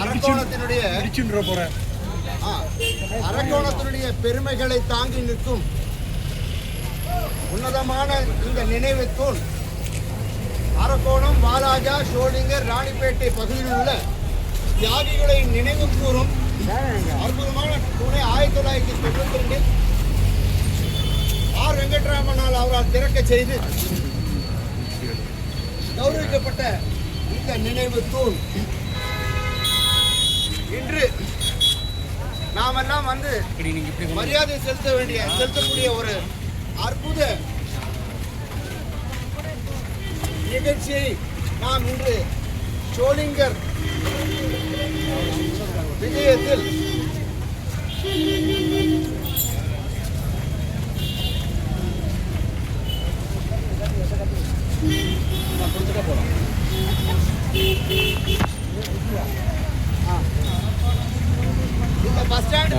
அரக்கோணத்தினுடைய பெருமைகளை தாங்கி நிற்கும் உன்னதமான இந்த நினைவு தூண் அரக்கோணம், வாலாஜா, ஷோலிங்கர், ராணிப்பேட்டை பகுதியில் உள்ள தியாகிகளை நினைவு கூறும் அற்புதமான தூணை 1992 ஆர் வெங்கட்ராமனால் அவரால் திறக்க செய்து கௌரவிக்கப்பட்ட இந்த நினைவு தூண் இன்று நாமெல்லாம் வந்து மரியாதை செலுத்தக்கூடிய ஒரு அற்புத நிகழ்ச்சியை நாம் இன்று ஷோலிங்கர் விஜயத்தில் இந்த பஸ் ஸ்டாண்ட்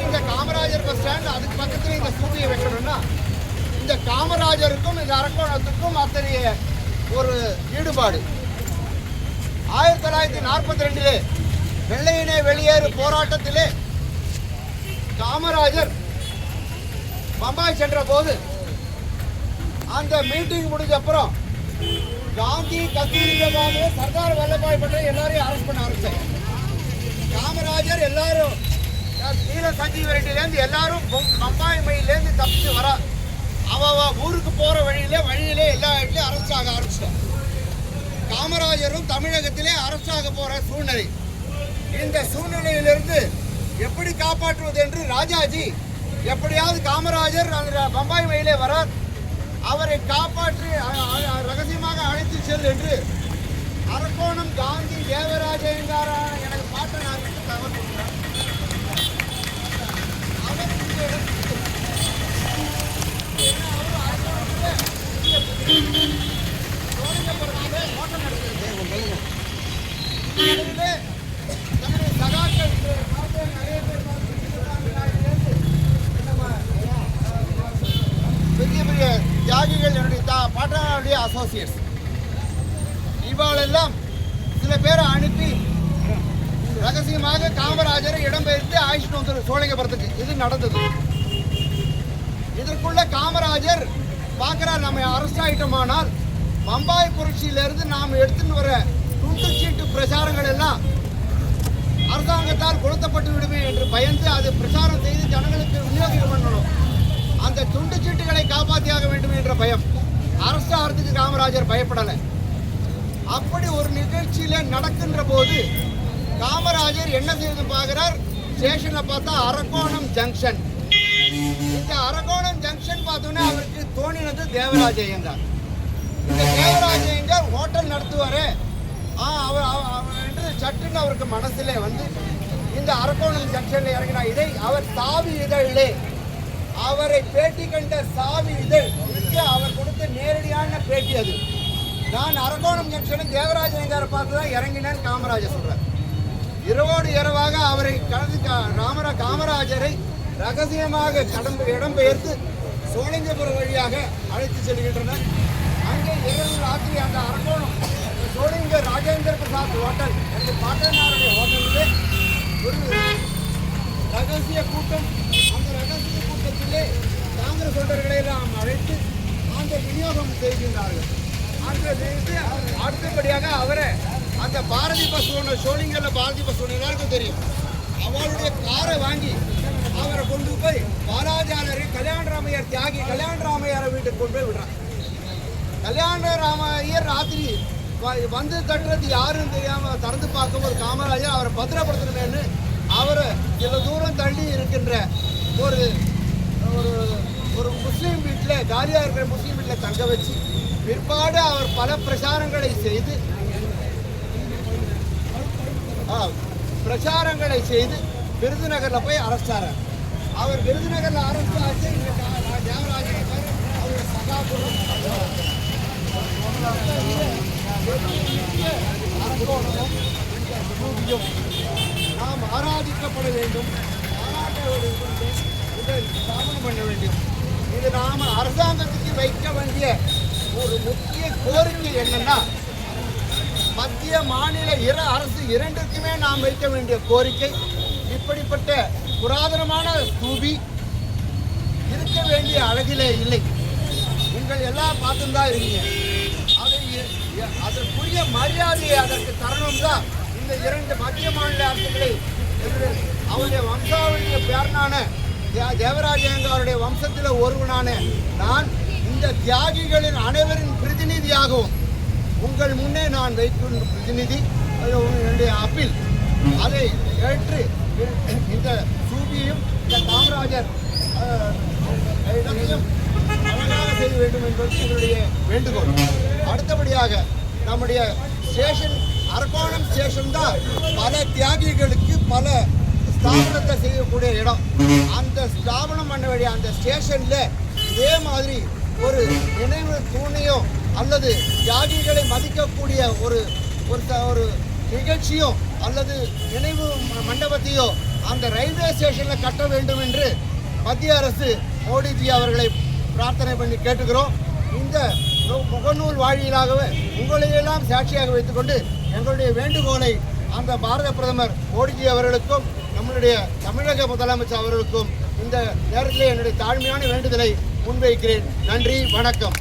இந்த காமராஜர் பஸ் ஸ்டாண்ட் அதுக்கு பக்கத்துல இந்த ஸ்கூட்டியை வைக்கணும்னா இந்த காமராஜருக்கும் இந்த அரக்கோணத்துக்கும் அத்தகைய ஒரு ஈடுபாடு 1942 வெள்ளையினே வெளியேறு போராட்டத்திலே காமராஜர் பம்பாய் சென்ற போது அந்த மீட்டிங் முடிஞ்ச அப்புறம் காந்தி, கஸ்தூரி பாபு, சர்தார் வல்லபாய் பட்டேல் எல்லாரையும் அரெஸ்ட் பண்ண ஆரம்பிச்சாங்க. காமராஜர் எல்லாரும் நீல சஞ்சீவ ரெட்டிலேருந்து எல்லாரும் பம்பாய் மையிலேருந்து தப்பிச்சு வர அவ ஊருக்கு போற வழியிலே எல்லா இடத்துலையும் அரெஸ்ட் ஆக ஆரம்பிச்சிட்டாங்க. காமராஜரும் தமிழகத்திலே அரெஸ்ட் ஆக போற சூழ்நிலை. இந்த சூழ்நிலையிலிருந்து எப்படி காப்பாற்றுவது என்று ராஜாஜி எப்படியாவது காமராஜர் பம்பாய் மையிலே வரார், அவரை காப்பாற்றி ரகசியமாக அழைத்து செல் என்று அரக்கோணம் காந்தி தேவராஜேங்காரான எனக்கு பாட்டை நான் தகவல் கொடுக்கிறேன். ஓட்டம் நடத்துறது தன்னுடைய சகாக்கள் நிறைய பேர் பெரிய பெரிய தியாகிகள் என்னுடைய பாட்டனுடைய அசோசியேட்ஸ் இவாளெல்லாம் சில பேரை அனுப்பி ரகசியமாக காமராஜரை இடம்பெயர்த்து ஆயிட்டு வந்து சோழிங்கபுரத்துக்கு இது நடந்தது. இதற்குள்ள காமராஜர் பார்க்கிறார், நம்ம அரெஸ்ட் ஆகிட்டோமானால் பம்பாய் புரட்சியிலிருந்து நாம் எடுத்துன்னு வர துண்டு சீட்டு பிரச்சாரங்கள் எல்லாம் அரசாங்கத்தால் கொளுத்தப்பட்டு விடுமே என்று பயந்து அது பிரச்சாரம் செய்து ஜனங்களுக்கு விநியோகம் பண்ணணும். அந்த துண்டு சீட்டுகளை காப்பாற்றியாக வேண்டும் என்ற பயம். அரசு ஆகிறதுக்கு காமராஜர் பயப்படலை. அப்படி ஒரு நிகழ்ச்சியில நடக்கின்ற போது காமராஜர் என்ன செய்து பார்க்கிறார், ஸ்டேஷன்ல பார்த்தா அரக்கோணம் ஜங்ஷன். இந்த அரக்கோணம் ஜங்ஷன் பார்த்தோன்னே அவருக்கு தோணினது தேவராஜ ஐயங்கார். இந்த தேவராஜ ஐயங்கார் ஹோட்டல் நடத்துவாரு என்று சட்டுன்னு அவருக்கு மனசிலே வந்து இந்த அரக்கோணம் ஜங்ஷன்ல இறங்கினா இதை அவர் சாவி இதழிலே அவரை பேட்டி கண்ட சாவி இதழ் அவர் கொடுத்த நேரடியான பேட்டி அது. நான் அரக்கோணம் ஜங்ஷனில் தேவராஜ ஐயங்காரை பார்த்து தான் இறங்கினேன் காமராஜர் சொல்றார். இரவோடு இரவாக அவரை கடந்து காமராஜரை ரகசியமாக இடம்பெயர்த்து சோழிங்கபுரம் வழியாக அழைத்து செல்கின்றனர். அங்கே இரவு ராத்திரி அந்த அரக்கோணம் சோழிங்கர் ராஜேந்திர பிரசாத் ஹோட்டல் என்று பாட்டனாருடைய ஹோட்டலிலே ஒரு ரகசிய கூட்டம். அந்த ரகசிய கூட்டத்திலே காங்கிரஸ் தொண்டர்களை எல்லாம் அழைத்து அந்த விநியோகம் செய்கின்றார்கள். அந்த அடுத்தபடியாக அவரை அந்த பாரதி பஸ் ஓனர் சோழிங்கர்ல பாரதி பஸ் ஓனர் எல்லாருக்கும் தெரியும், அவளுடைய காரை வாங்கி அவரை கொண்டு போய் பாலாஜாலரி கல்யாணராமையர் தியாகி கல்யாணராமையாரை வீட்டுக்கு கொண்டு போய் விடுறான். கல்யாணராமையர் ராத்திரி வந்து தட்டுறது யாருன்னு தெரியாம திறந்து பார்க்கும்போது காமராஜர் அவரை பத்திரப்படுத்தணுமேனு அவரை சில தூரம் தள்ளி இருக்கின்ற ஒரு ஒரு முஸ்லீம் வீட்டில் காலியாக இருக்கிற முஸ்லீம் வீட்டில் தங்க வச்சு பிற்பாடு அவர் பல பிரச்சாரங்களை செய்து விருதுநகரில் போய் அரெஸ்ட் ஆகிறார். அவர் விருதுநகரில் அரெஸ்ட் ஆச்சு. தேவராஜன் அவர் சகாபுரம் நாம் ஆராதிக்கப்பட வேண்டும், பாராட்ட இதை ஸ்தாபனம் பண்ண வேண்டும். இது நாம் அரசாங்கத்துக்கு வைக்க ஒரு முக்கிய கோரிக்கை என்னன்னா, மத்திய மாநில அரசு இரண்டுக்குமே நாம் வைக்க வேண்டிய கோரிக்கை, இப்படிப்பட்ட புராதனமான ஸ்தூபி இருக்க வேண்டிய அழகிலே இல்லை. நீங்கள் எல்லாம் பார்த்துதான் இருக்கீங்க. அதற்குரிய மரியாதையை அதற்கு தரணும் தான் இந்த இரண்டு மத்திய மாநில அரசுகளை அவருடைய வம்சாவளிய பேரனான தேவராஜேந்திர அவருடைய வம்சத்தில் ஒருவனான நான் இந்த தியாகிகளின் அனைவரின் பிரதிநிதியாகவும் உங்கள் முன்னே நான் வைக்கும் பிரதிநிதி என்னுடைய அப்பீல் அதை ஏற்று இந்த சூபியையும் இந்த காமராஜர் இடத்தையும் அழகாக செய்ய வேண்டும் என்பது எங்களுடைய வேண்டுகோள். அடுத்தபடியாக நம்முடைய ஸ்டேஷன் அரக்கோணம் ஸ்டேஷன் தான் பல தியாகிகளுக்கு பல ஸ்தாபனத்தை செய்யக்கூடிய இடம். அந்த ஸ்தாபனம் பண்ண வேண்டிய அந்த ஸ்டேஷனில் இதே மாதிரி ஒரு நினைவு தூணையோ அல்லது தியாகிகளை மதிக்கக்கூடிய ஒரு ஒரு நிகழ்ச்சியோ அல்லது நினைவு மண்டபத்தையோ அந்த ரயில்வே ஸ்டேஷனில் கட்ட வேண்டும் என்று மத்திய அரசு மோடிஜி அவர்களை பிரார்த்தனை பண்ணி கேட்டுக்கிறோம். இந்த முகநூல் வாயிலாகவே உங்களையெல்லாம் சாட்சியாக வைத்துக்கொண்டு எங்களுடைய வேண்டுகோளை அந்த பாரத பிரதமர் மோடிஜி அவர்களுக்கும் நம்மளுடைய தமிழக முதலமைச்சர் அவர்களுக்கும் இந்த நேரத்தில் என்னுடைய தாழ்மையான வேண்டுதலை முன்வைக்கிறேன். நன்றி, வணக்கம்.